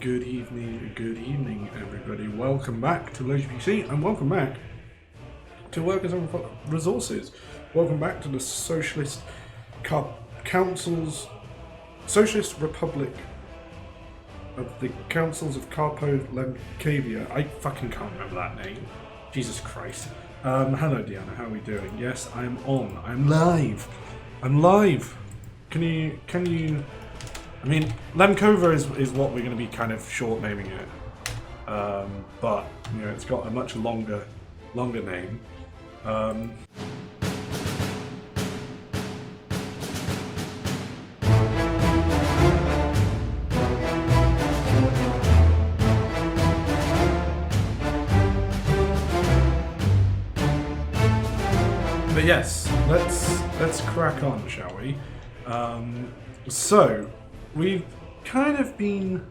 good evening, everybody. Welcome back to LogiPC, and welcome back to Workers and Resources. Welcome back to the Socialist Republic of the Councils of Carpo-Lancavia. I fucking can't remember that name. Jesus Christ. Hello, Diana. How are we doing? Yes, I am on. I'm live. I'm live. Can you? I mean, Lancova is what we're going to be kind of short naming it, but you know it's got a much longer name. But yes, let's crack on, shall we? So. We've kind of been...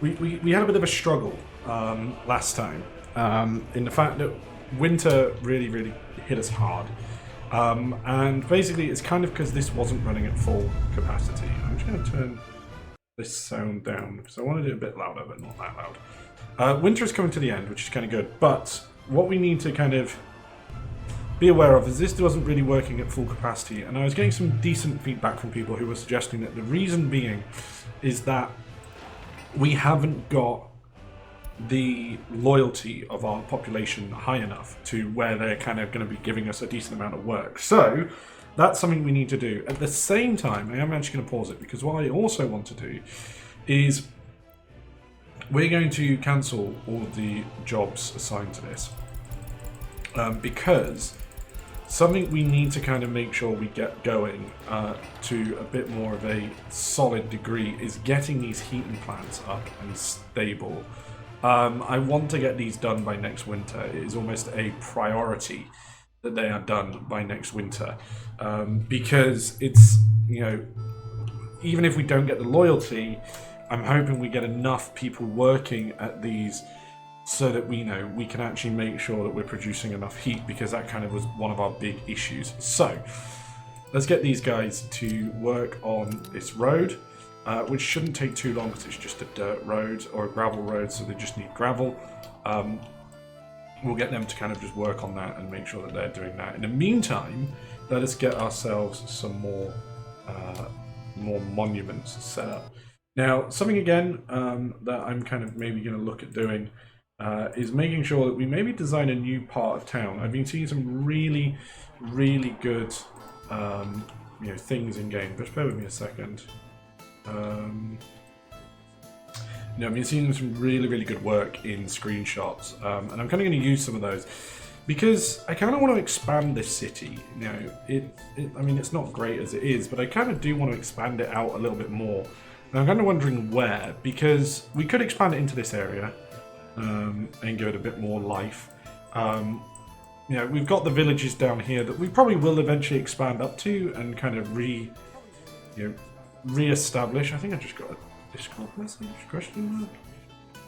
We had a bit of a struggle last time in the fact that winter really hit us hard. And basically it's kind of because this wasn't running at full capacity. I'm just going to turn this sound down because I wanted it a bit louder, but not that loud. Winter is coming to the end, which is kind of good. But what we need to kind of be aware of is this wasn't really working at full capacity, and I was getting some decent feedback from people who were suggesting that the reason being is that we haven't got the loyalty of our population high enough to where they're kind of going to be giving us a decent amount of work. So that's something we need to do. At the same time, I am actually going to pause it because what I also want to do is we're going to cancel all of the jobs assigned to this because something we need to kind of make sure we get going to a bit more of a solid degree is getting these heating plants up and stable. I want to get these done by next winter. It is almost a priority that they are done by next winter because it's, you know, even if we don't get the loyalty, I'm hoping we get enough people working at these so that we know we can actually make sure that we're producing enough heat, because that kind of was one of our big issues. So let's get these guys to work on this road, which shouldn't take too long because it's just a dirt road or a gravel road, so they just need gravel. We'll get them to kind of just work on that and make sure that they're doing that. In the meantime, let us get ourselves some more monuments set up. Now, something again that I'm kind of maybe going to look at doing is making sure that we maybe design a new part of town. I've been seeing some really good you know, things in game. Just bear with me a second. You know, I've been seeing some really good work in screenshots, and I'm kind of going to use some of those because I kind of want to expand this city. You know, I mean, it's not great as it is, but I kind of do want to expand it out a little bit more. And I'm kind of wondering where, because we could expand it into this area. And give it a bit more life. You know, we've got the villages down here that we probably will eventually expand up to and kind of re-establish. I think I just got a Discord message? Question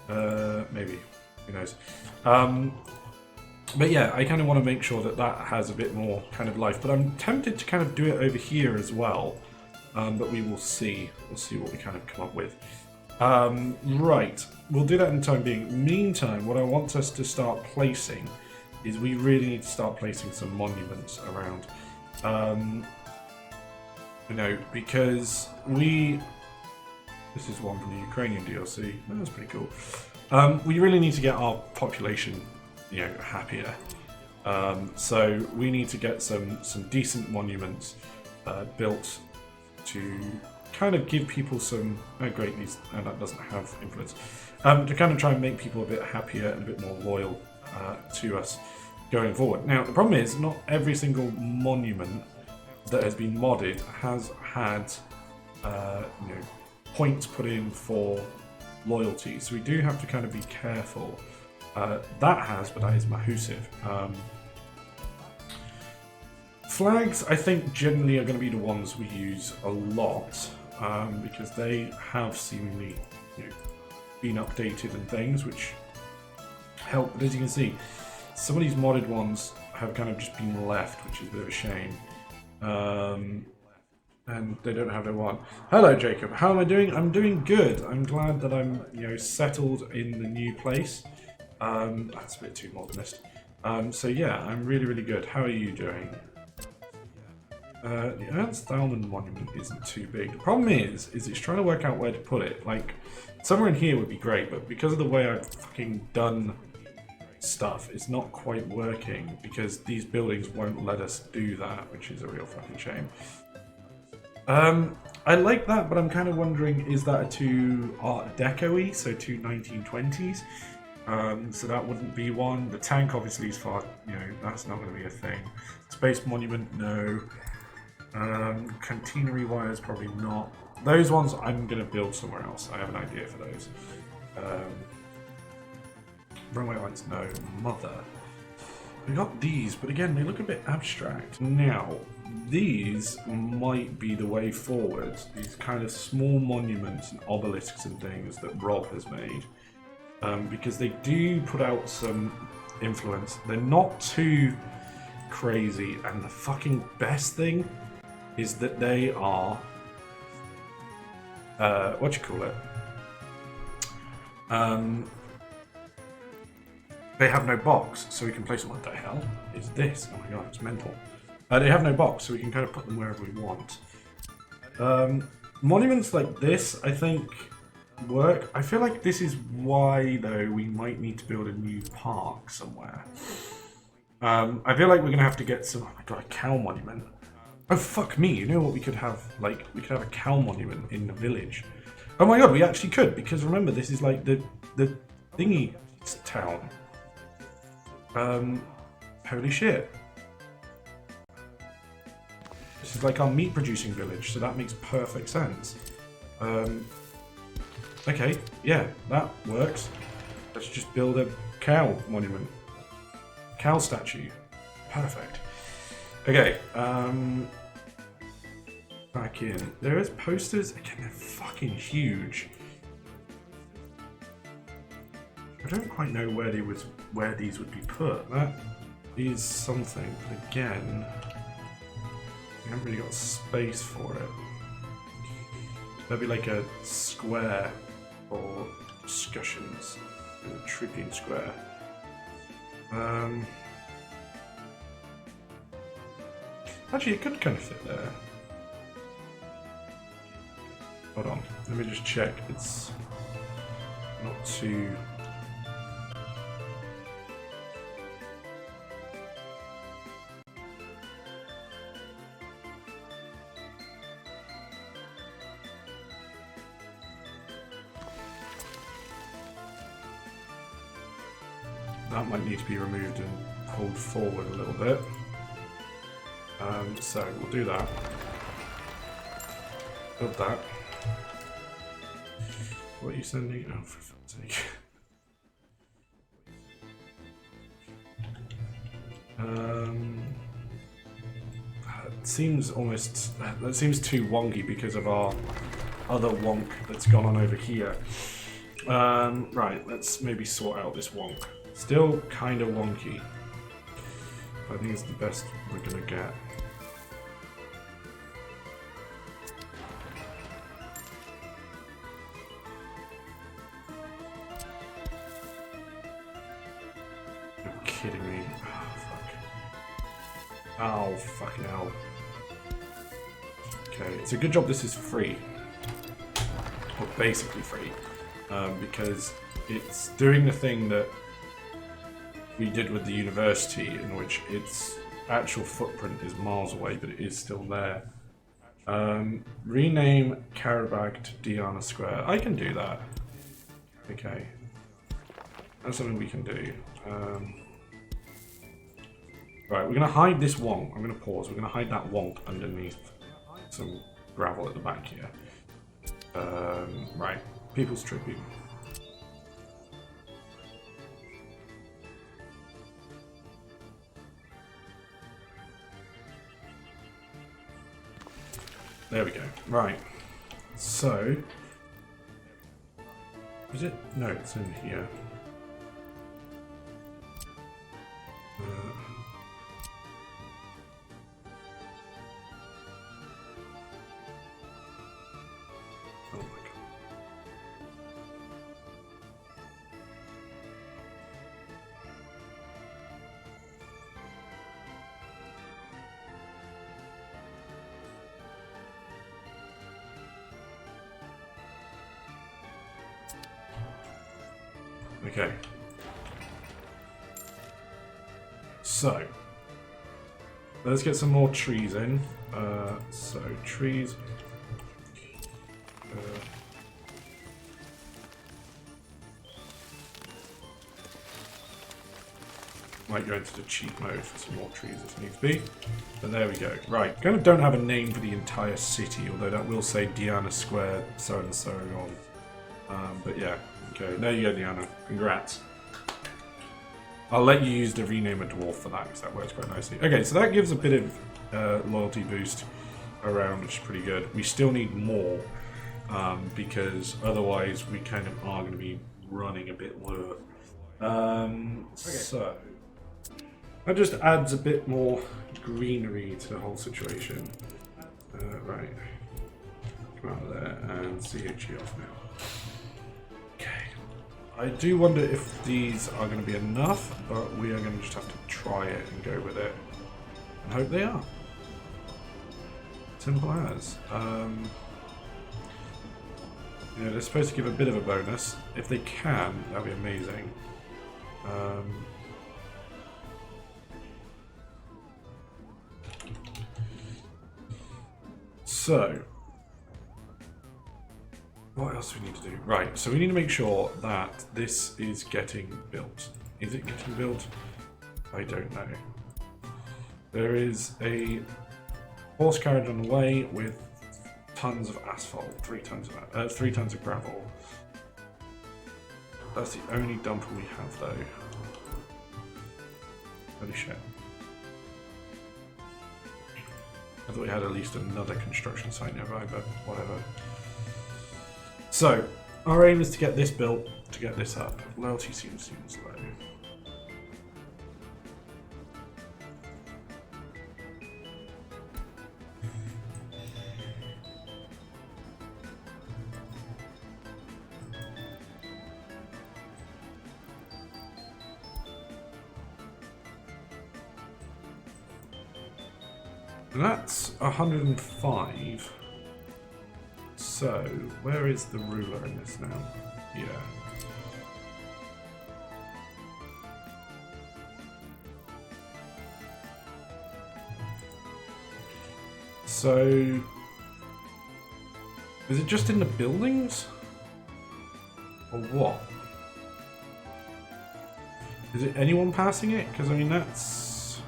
mark? Maybe. Who knows? But yeah, I kind of want to make sure that that has a bit more kind of life. But I'm tempted to kind of do it over here as well. But we will see. We'll see what we kind of come up with. Right, we'll do that in the time being. Meantime, what I want us to start placing is we really need to start placing some monuments around. You know, because this is one from the Ukrainian DLC. That's pretty cool. We really need to get our population, you know, happier. So we need to get some decent monuments built to kind of give people some... Oh great, that doesn't have influence. To kind of try and make people a bit happier and a bit more loyal to us going forward. Now, the problem is, not every single monument that has been modded has had you know, points put in for loyalty. So we do have to kind of be careful. That has, but that is Mahusiv. Flags, I think, generally are going to be the ones we use a lot. Because they have seemingly, you know, been updated and things, which help. But as you can see, some of these modded ones have kind of just been left, which is a bit of a shame. And they don't have no one. Hello, Jacob. How am I doing? I'm doing good. I'm glad that I'm, settled in the new place. That's a bit too modernist. So yeah, I'm really, really good. How are you doing? The Ernst Thälmann monument isn't too big. The problem is it's trying to work out where to put it. Like, somewhere in here would be great, but because of the way I've fucking done stuff, it's not quite working because these buildings won't let us do that, which is a real fucking shame. I like that, but I'm kind of wondering, is that a too Art Deco-y, so too 1920s? So that wouldn't be one. The tank obviously is far, that's not going to be a thing. Space Monument, no. Cantinery wires, probably not. Those ones I'm going to build somewhere else. I have an idea for those. Runway lights, no. Mother. We got these, but again, they look a bit abstract. Now, these might be the way forward. These kind of small monuments and obelisks and things that Rob has made. Because they do put out some influence. They're not too crazy, and the fucking best thing is that they are... They have no box, so we can place them. What the hell is this? Oh my god, it's mental. They have no box, so we can kind of put them wherever we want. Monuments like this, I think, work. I feel like this is why, though, we might need to build a new park somewhere. I feel like we're going to have to get some... Oh my god, a cow monument. Oh, fuck me. You know what we could have? Like, we could have a cow monument in the village. Oh my god, we actually could, because remember, this is like the thingy town. Holy shit. This is like our meat producing village, so that makes perfect sense. Okay, yeah, that works. Let's just build a cow monument. Cow statue. Perfect. Okay, back in. There is posters. Again, they're fucking huge. I don't quite know where these would be put. That is something, but again, we haven't really got space for it. There'd be like a square for discussions in the Tribune Square. Actually, it could kind of fit there. Hold on, let me just check. It's not too... That might need to be removed and pulled forward a little bit. So we'll do that. Build that. What are you sending? Oh, for fuck's sake. That seems almost... That seems too wonky because of our other wonk that's gone on over here. Right, let's maybe sort out this wonk. Still kind of wonky. I think it's the best we're gonna get. You're kidding me. Oh, fuck. Oh, fucking hell. Okay, it's a good job this is free. Or basically free. Because it's doing the thing that we did with the university, in which its actual footprint is miles away, but it is still there. Rename Karabag to Diana Square. I can do that. Okay. That's something we can do. Right, we're going to hide this wonk. I'm going to pause. We're going to hide that wonk underneath some gravel at the back here. Right. People's Tribune. There we go. Right. So... Is it? No, it's in here. Okay. So, let's get some more trees in. So, trees. Might go into the cheat mode for some more trees if needs be. But there we go. Right, kind of don't have a name for the entire city, although that will say Diana Square, so and so on. But yeah, okay. There you go, Diana. Congrats. I'll let you use the rename a dwarf for that, because that works quite nicely. Okay, so that gives a bit of loyalty boost around, which is pretty good. We still need more, because otherwise we kind of are going to be running a bit lower. So that just adds a bit more greenery to the whole situation. Right, come out of there and CHE off now. Okay, I do wonder if these are going to be enough, but we are going to just have to try it and go with it and hope they are. Simple as. Yeah, they're supposed to give a bit of a bonus. If they can, that'd be amazing. So, what else do we need to do? Right, so we need to make sure that this is getting built. Is it getting built? I don't know. There is a horse carriage on the way with tons of asphalt, 3 tons of gravel. That's the only dumper we have, though. Holy shit. I thought we had at least another construction site nearby, but whatever. So, our aim is to get this built, to get this up. Loyalty seems low. That's 105. So, where is the ruler in this now? Yeah. So, is it just in the buildings? Or what? Is it anyone passing it? Because, I mean, that's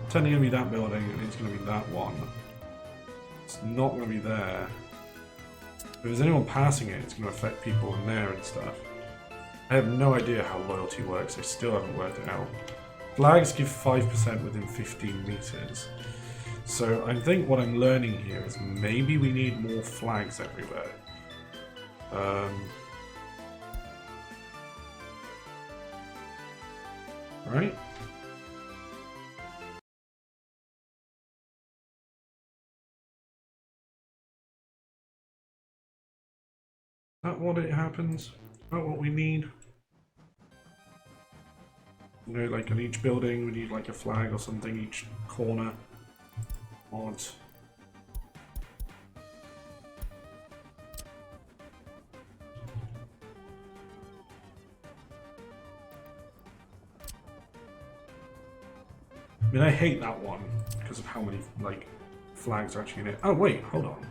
technically going to be that building, and it's going to be that one. It's not going to be there. If there's anyone passing it, it's going to affect people in there and stuff. I have no idea how loyalty works. I still haven't worked it out. Flags give 5% within 15 meters. So I think what I'm learning here is maybe we need more flags everywhere. Right? Is that what it happens? Is that what we need? You know, like in each building we need like a flag or something, each corner. Odd. I mean, I hate that one because of how many like flags are actually in it. Oh wait, hold on.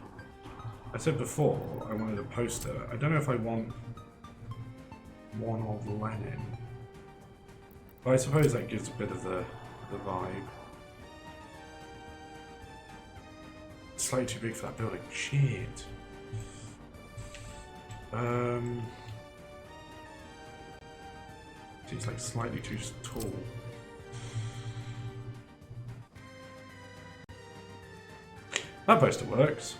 I said before I wanted a poster. I don't know if I want one of Lenin. But I suppose that gives a bit of the vibe. It's slightly too big for that building. Shit. Seems like slightly too tall. That poster works.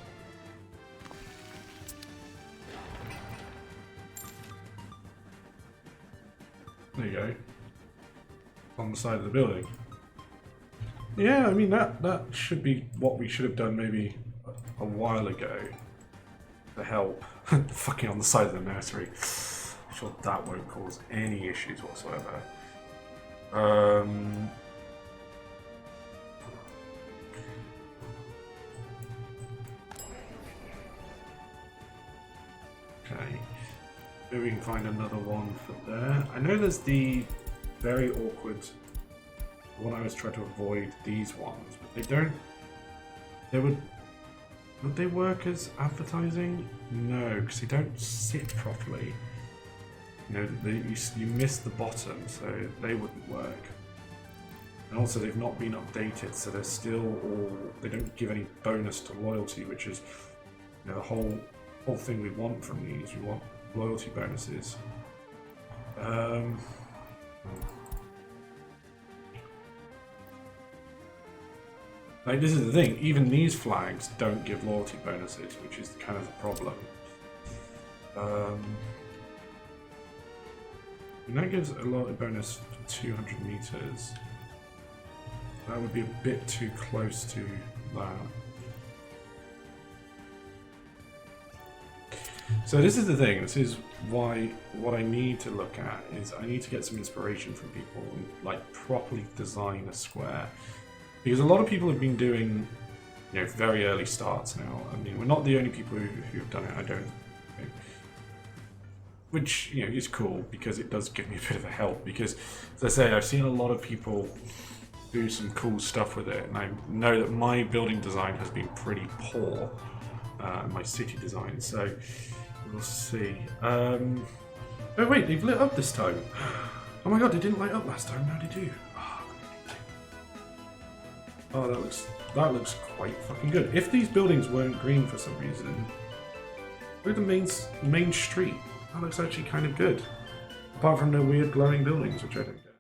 There you go. On the side of the building. Yeah, I mean that should be what we should have done maybe a while ago to help. Fucking on the side of the nursery. I'm sure that won't cause any issues whatsoever. Okay. Maybe we can find another one for there. I know there's the very awkward one. I always try to avoid these ones, but they don't. They would they work as advertising? No, because they don't sit properly. You know, you miss the bottom, so they wouldn't work. And also, they've not been updated, so they're still all. They don't give any bonus to loyalty, which is, you know, the whole thing we want from these. We want loyalty bonuses. Like, this is the thing, even these flags don't give loyalty bonuses, which is kind of the problem. And that gives a loyalty bonus for 200 meters. That would be a bit too close to that. So this is the thing, this is why what I need to look at is I need to get some inspiration from people and like properly design a square. Because a lot of people have been doing, you know, very early starts now. I mean, we're not the only people who have done it, I don't think. Which, you know, is cool because it does give me a bit of a help. Because, as I say, I've seen a lot of people do some cool stuff with it, and I know that my building design has been pretty poor, my city design. So we'll see. Oh wait, they've lit up this time. Oh my god, they didn't light up last time. Now they do. Oh, that looks quite fucking good. If these buildings weren't green for some reason, look at the main street. That looks actually kind of good. Apart from the weird glowing buildings, which I don't get.